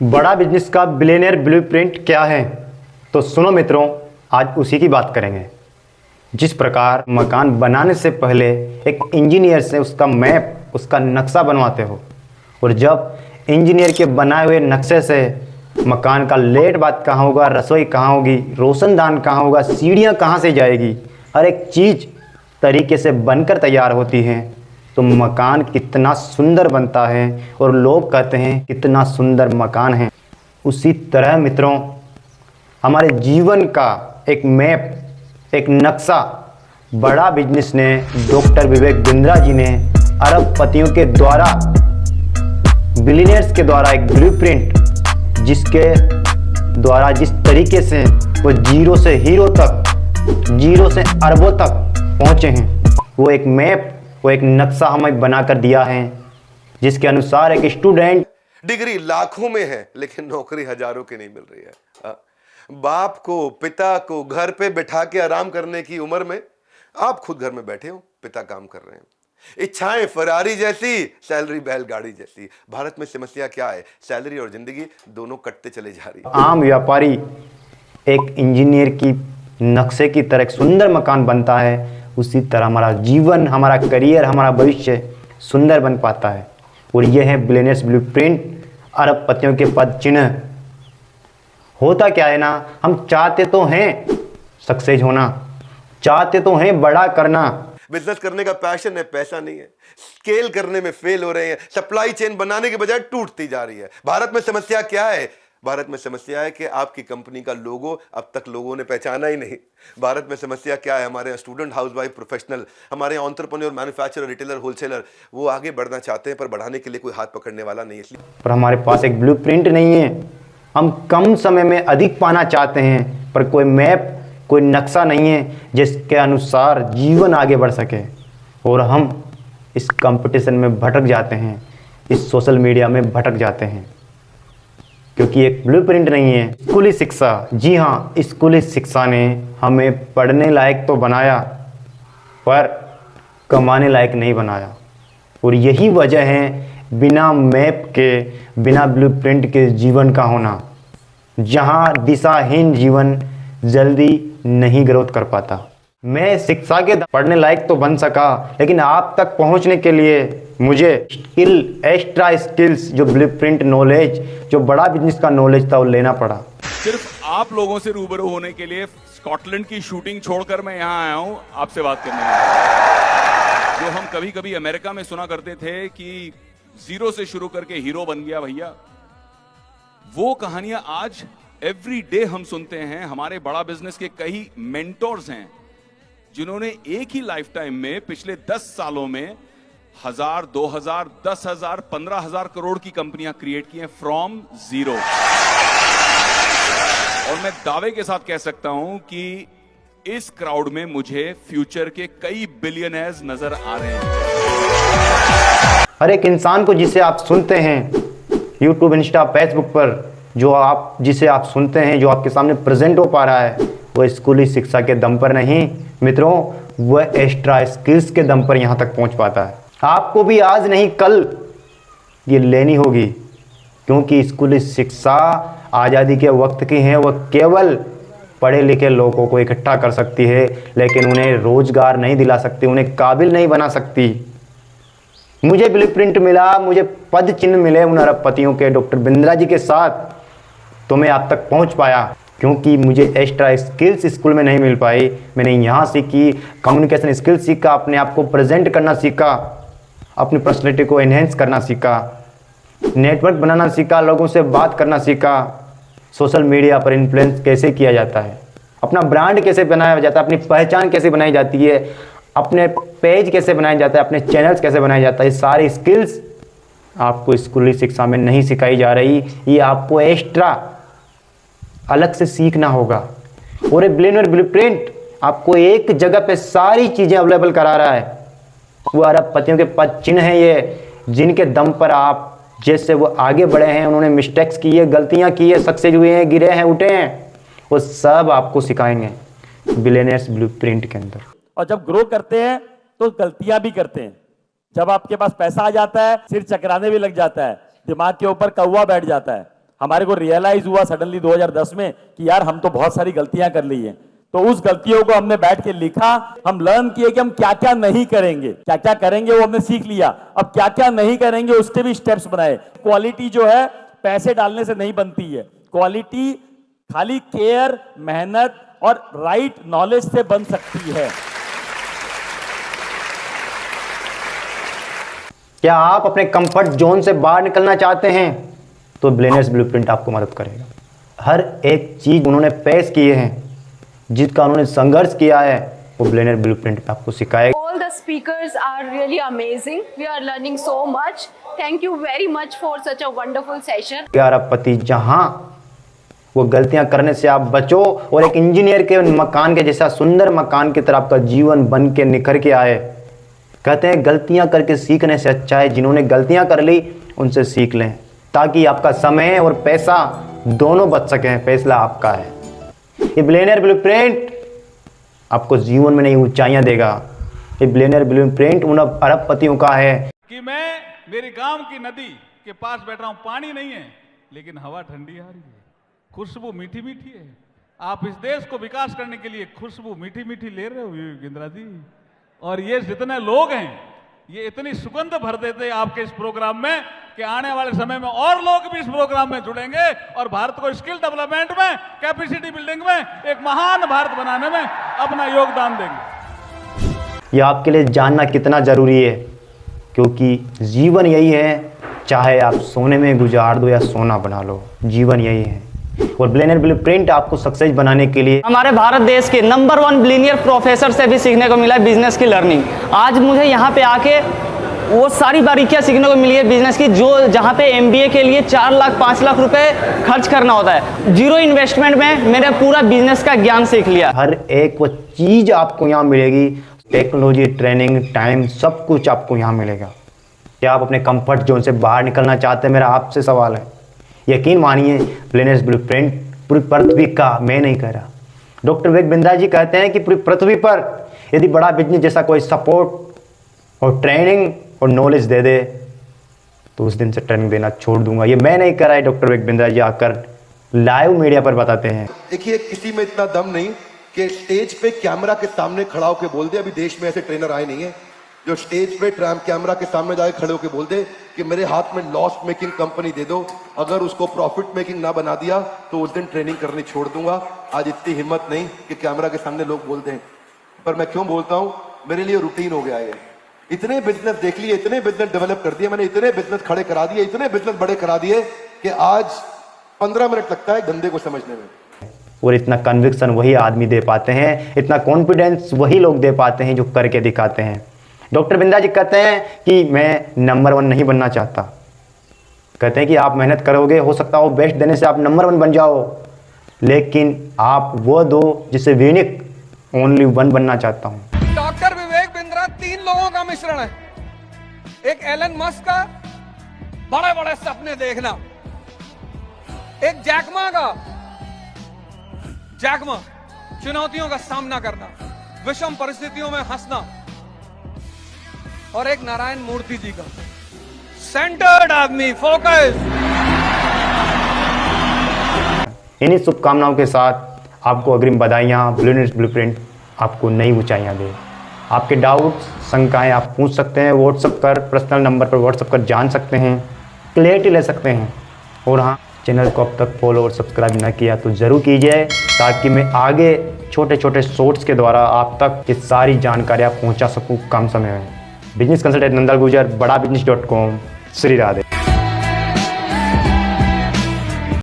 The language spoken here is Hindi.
बड़ा बिजनेस का बिलियनियर ब्लूप्रिंट क्या है? तो सुनो मित्रों, आज उसी की बात करेंगे। जिस प्रकार मकान बनाने से पहले एक इंजीनियर से उसका मैप, उसका नक्शा बनवाते हो, और जब इंजीनियर के बनाए हुए नक्शे से मकान का लेट बाथ कहाँ होगा, रसोई कहाँ होगी, रोशनदान कहाँ होगा, सीढ़ियाँ कहाँ से जाएगी, हर एक चीज़ तरीके से बनकर तैयार होती हैं, तो मकान कितना सुंदर बनता है और लोग कहते हैं कितना सुंदर मकान है। उसी तरह मित्रों, हमारे जीवन का एक मैप, एक नक्शा बड़ा बिजनेस ने, डॉक्टर विवेक बिंद्रा जी ने अरबपतियों के द्वारा, बिलियनियर्स के द्वारा एक ब्लूप्रिंट, जिसके द्वारा जिस तरीके से वो जीरो से हीरो तक, जीरो से अरबों तक पहुँचे हैं, वो एक मैप, वो एक नक्शा हमें बनाकर दिया है, जिसके अनुसार एक स्टूडेंट डिग्री लाखों में है लेकिन नौकरी हजारों की नहीं मिल रही है। बाप को, पिता को घर पे बिठा के आराम करने की उम्र में आप खुद घर में बैठे हो, पिता काम कर रहे हैं। इच्छाएं फरारी जैसी, सैलरी बैलगाड़ी जैसी। भारत में समस्या क्या है? सैलरी और जिंदगी दोनों कटते चले जा रही है। आम व्यापारी एक इंजीनियर की नक्शे की तरह एक सुंदर मकान बनता है, उसी तरह हमारा जीवन, हमारा करियर, हमारा भविष्य सुंदर बन पाता है। और यह है बिलियनियर्स ब्लूप्रिंट, अरबपतियों के पद चिन्ह। होता क्या है ना, हम चाहते तो हैं सक्सेस होना, चाहते तो हैं बड़ा करना, बिजनेस करने का पैशन है, पैसा नहीं है। स्केल करने में फेल हो रहे हैं, सप्लाई चेन बनाने के बजाय टूटती जा रही है। भारत में समस्या क्या है? भारत में समस्या है कि आपकी कंपनी का लोगो अब तक लोगों ने पहचाना ही नहीं। भारत में समस्या क्या है? हमारे स्टूडेंट, हाउसवाइफ, प्रोफेशनल, हमारे एंटरप्रेन्योर, मैन्युफैक्चरर, रिटेलर, होलसेलर, वो आगे बढ़ना चाहते हैं पर बढ़ाने के लिए कोई हाथ पकड़ने वाला नहीं है। इसलिए पर हमारे पास एक ब्लूप्रिंट नहीं है। हम कम समय में अधिक पाना चाहते हैं, पर कोई मैप, कोई नक्शा नहीं है जिसके अनुसार जीवन आगे बढ़ सके। और हम इस कंपटीशन में भटक जाते हैं, इस सोशल मीडिया में भटक जाते हैं, क्योंकि एक ब्लूप्रिंट नहीं है। स्कूली शिक्षा, जी हाँ, स्कूली शिक्षा ने हमें पढ़ने लायक तो बनाया, पर कमाने लायक नहीं बनाया। और यही वजह है बिना मैप के, बिना ब्लूप्रिंट के जीवन का होना, जहाँ दिशाहीन जीवन जल्दी नहीं ग्रोथ कर पाता। मैं शिक्षा के पढ़ने लायक तो बन सका, लेकिन आप तक पहुंचने के लिए मुझे स्किल, एक्स्ट्रा स्किल्स, जो ब्लूप्रिंट नॉलेज, जो बड़ा बिजनेस का नॉलेज था, वो लेना पड़ा। सिर्फ आप लोगों से रूबरू होने के लिए स्कॉटलैंड की शूटिंग छोड़कर मैं यहाँ आया हूँ आपसे बात करने के लिए। जो हम कभी कभी अमेरिका में सुना करते थे कि जीरो से शुरू करके हीरो बन गया भैया, वो कहानियां आज एवरी डे हम सुनते हैं। हमारे बड़ा बिजनेस के कई मेंटोर्स हैं जिन्होंने एक ही लाइफ टाइम में पिछले 10 सालों में 1000, 2000, 10,000, 15,000 करोड़ की कंपनियां क्रिएट की हैं फ्रॉम जीरो। और मैं दावे के साथ कह सकता हूं कि इस क्राउड में मुझे फ्यूचर के कई बिलियनर्स नजर आ रहे हैं। हर एक इंसान को जिसे आप सुनते हैं यूट्यूब, इंस्टा, फेसबुक पर, जिसे आप सुनते हैं, जो आपके सामने प्रेजेंट हो पा रहा है, वो स्कूली शिक्षा के दम पर नहीं मित्रों, वह एक्स्ट्रा स्किल्स के दम पर यहाँ तक पहुँच पाता है। आपको भी आज नहीं कल ये लेनी होगी, क्योंकि स्कूली शिक्षा आज़ादी के वक्त की है। वह केवल पढ़े लिखे लोगों को इकट्ठा कर सकती है, लेकिन उन्हें रोजगार नहीं दिला सकती, उन्हें काबिल नहीं बना सकती। मुझे ब्लूप्रिंट मिला, मुझे पद चिन्ह मिले उन अरबपतियों के, डॉक्टर बिंद्रा जी के साथ, तो मैं आप तक पहुंच पाया, क्योंकि मुझे एक्स्ट्रा स्किल्स स्कूल में नहीं मिल पाई। मैंने यहाँ सीखी, कम्युनिकेशन स्किल्स सीखा, अपने आप को प्रेजेंट करना सीखा, अपनी पर्सनैलिटी को एनहेंस करना सीखा, नेटवर्क बनाना सीखा, लोगों से बात करना सीखा, सोशल मीडिया पर इन्फ्लुएंस कैसे किया जाता है, अपना ब्रांड कैसे बनाया जाता है, अपनी पहचान कैसे बनाई जाती है, अपने पेज कैसे बनाया जाता है, अपने चैनल्स कैसे बनाया जाता है। सारी स्किल्स आपको स्कूली शिक्षा में नहीं सिखाई जा रही, ये आपको एक्स्ट्रा अलग से सीखना होगा। और ये बिलियनियर ब्लूप्रिंट आपको एक जगह पे सारी चीज़ें अवेलेबल करा रहा है। वो अरबपतियों के पद चिन्ह हैं ये, जिनके दम पर आप, जैसे वो आगे बढ़े हैं, उन्होंने मिस्टेक्स की है, गलतियां की है, सक्सेस हुए हैं, गिरे हैं, उठे हैं, वो सब आपको सिखाएंगे बिलियनियर्स ब्लूप्रिंट के अंदर। और जब ग्रो करते हैं तो गलतियां भी करते हैं। जब आपके पास पैसा आ जाता है, सिर चकराने भी लग जाता है, दिमाग के ऊपर कौवा बैठ जाता है। हमारे को रियलाइज हुआ सडनली 2010 में कि यार हम तो बहुत सारी गलतियां कर ली हैं। तो उस गलतियों को हमने बैठ के लिखा, हम लर्न किए कि हम क्या क्या नहीं करेंगे, क्या क्या करेंगे वो हमने सीख लिया, अब क्या क्या नहीं करेंगे उसके भी स्टेप्स बनाए। क्वालिटी जो है पैसे डालने से नहीं बनती है, क्वालिटी खाली केयर, मेहनत और राइट नॉलेज से बन सकती है। क्या आप अपने कंफर्ट जोन से बाहर निकलना चाहते हैं तो बिलियनियर्स ब्लूप्रिंट आपको मदद करेगा। हर एक चीज उन्होंने पेश किए हैं, जिसका उन्होंने संघर्ष किया है, वो बिलियनियर ब्लूप्रिंट आपको सिखाएगा। All the speakers are really amazing. We are learning so much. Thank you very much for such a wonderful session. अरबपति जहां वो गलतियां करने से आप बचो और एक इंजीनियर के मकान के जैसा सुंदर मकान की तरह आपका जीवन बन के निखर के आए। कहते हैं गलतियां करके सीखने से अच्छा है जिन्होंने गलतियां कर ली उनसे सीख लें, ताकि आपका समय और पैसा दोनों बच सकें। फैसला आपका है। ये बिलियनियर ब्लूप्रिंट आपको जीवन में नई ऊंचाइयां देगा। ये बिलियनियर ब्लूप्रिंट उन अरबपतियों का है कि मैं मेरे गांव की नदी के पास बैठ रहा हूं, पानी नहीं है लेकिन हवा ठंडी आ रही है, खुशबू मीठी मीठी है। आप इस देश को विकास करने के लिए खुशबू मीठी मीठी ले रहे हो योगेंद्र जी, और ये जितने लोग हैं ये इतनी सुगंध भर देते हैं आपके इस प्रोग्राम में कि आने वाले समय में और लोग भी इस प्रोग्राम में जुड़ेंगे और भारत को स्किल डेवलपमेंट में, कैपेसिटी बिल्डिंग में, एक महान भारत बनाने में अपना योगदान देंगे। यह आपके लिए जानना कितना जरूरी है, क्योंकि जीवन यही है, चाहे आप सोने में गुजार दो या सोना बना लो, जीवन यही है। और बिलियनियर ब्लूप्रिंट आपको सक्सेस बनाने के लिए हमारे भारत देश के नंबर 1 बिलियनियर प्रोफेसर से भी सीखने को मिला है बिजनेस की लर्निंग। आज मुझे यहाँ पे आके वो सारी बारीकियाँ सीखने को मिली है बिजनेस की, जो जहाँ पे MBA के लिए 4 लाख 5 लाख रुपए खर्च करना होता है, जीरो इन्वेस्टमेंट में मैंने पूरा बिजनेस का ज्ञान सीख लिया। हर एक वो चीज़ आपको यहाँ मिलेगी, टेक्नोलॉजी, ट्रेनिंग, टाइम, सब कुछ आपको यहाँ मिलेगा। क्या आप अपने कंफर्ट जोन से बाहर निकलना चाहते हैं? मेरा आपसे सवाल है। यकीन मानिए बिलियनियर्स ब्लूप्रिंट पूरी पृथ्वी का, मैं नहीं कह रहा, डॉक्टर विवेक बिंद्रा जी कहते हैं कि पूरी पृथ्वी पर यदि बड़ा बिजनेस जैसा कोई सपोर्ट और ट्रेनिंग और नॉलेज दे दे तो उस दिन से ट्रेनिंग देना छोड़ दूंगा। ये मैं नहीं कर रहा है, डॉक्टर विवेक बिंद्रा जी आकर लाइव मीडिया पर बताते हैं। देखिए, किसी में इतना दम नहीं कि स्टेज पे कैमरा के सामने खड़ा होकर बोल दे। अभी देश में ऐसे ट्रेनर आए नहीं है जो स्टेज पे कैमरा के सामने जाके खड़े होकर बोल दे कि मेरे हाथ में लॉस मेकिंग कंपनी दे दो, अगर उसको प्रॉफिट मेकिंग ना बना दिया तो उस दिन ट्रेनिंग करनी छोड़ दूंगा। आज इतनी हिम्मत नहीं कि कैमरा के सामने लोग बोल दें, पर मैं क्यों बोलता हूं, मेरे लिए रूटीन हो गया है। इतने बिजनेस देख लिए, इतने बिजनेस डेवलप कर दिए मैंने, इतने बिजनेस खड़े करा दिए, इतने बिजनेस बड़े करा दिए कि आज 15 मिनट लगता है धंधे को समझने में। और इतना कन्विक्शन वही आदमी दे पाते हैं, इतना कॉन्फिडेंस वही लोग दे पाते हैं जो करके दिखाते हैं। डॉक्टर बिंद्रा जी कहते हैं कि मैं नंबर 1 नहीं बनना चाहता, कहते हैं कि आप मेहनत करोगे, हो सकता हो बेस्ट देने से आप नंबर 1 बन जाओ, लेकिन आप वो दो जिसे यूनिक ओनली 1 बनना चाहता हूं। डॉक्टर विवेक बिंद्रा 3 लोगों का मिश्रण है। एक एलन मस्क का बड़े बड़े सपने देखना, एक जैकमा चुनौतियों का सामना करना, विषम परिस्थितियों में हंसना, और एक नारायण मूर्ति जी का सेंटर्ड आदमी, फोकस। इन्हीं शुभकामनाओं के साथ आपको अग्रिम बधाइयाँ। बिलियनियर्स ब्लूप्रिंट आपको नई ऊंचाइयाँ दे। आपके डाउट्स, शंकाएं आप पूछ सकते हैं, व्हाट्सएप कर, पर्सनल नंबर पर व्हाट्सएप कर जान सकते हैं, क्लियरिटी ले सकते हैं। और हाँ, चैनल को अब तक फॉलो और सब्सक्राइब ना किया तो ज़रूर कीजिए, ताकि मैं आगे छोटे छोटे शॉर्ट्स के द्वारा आप तक ये सारी जानकारियाँ पहुँचा सकूँ कम समय में। बिजनेस कंसल्टेंट नंदल गुजर, बड़ा बिजनेस.com। श्री राधे।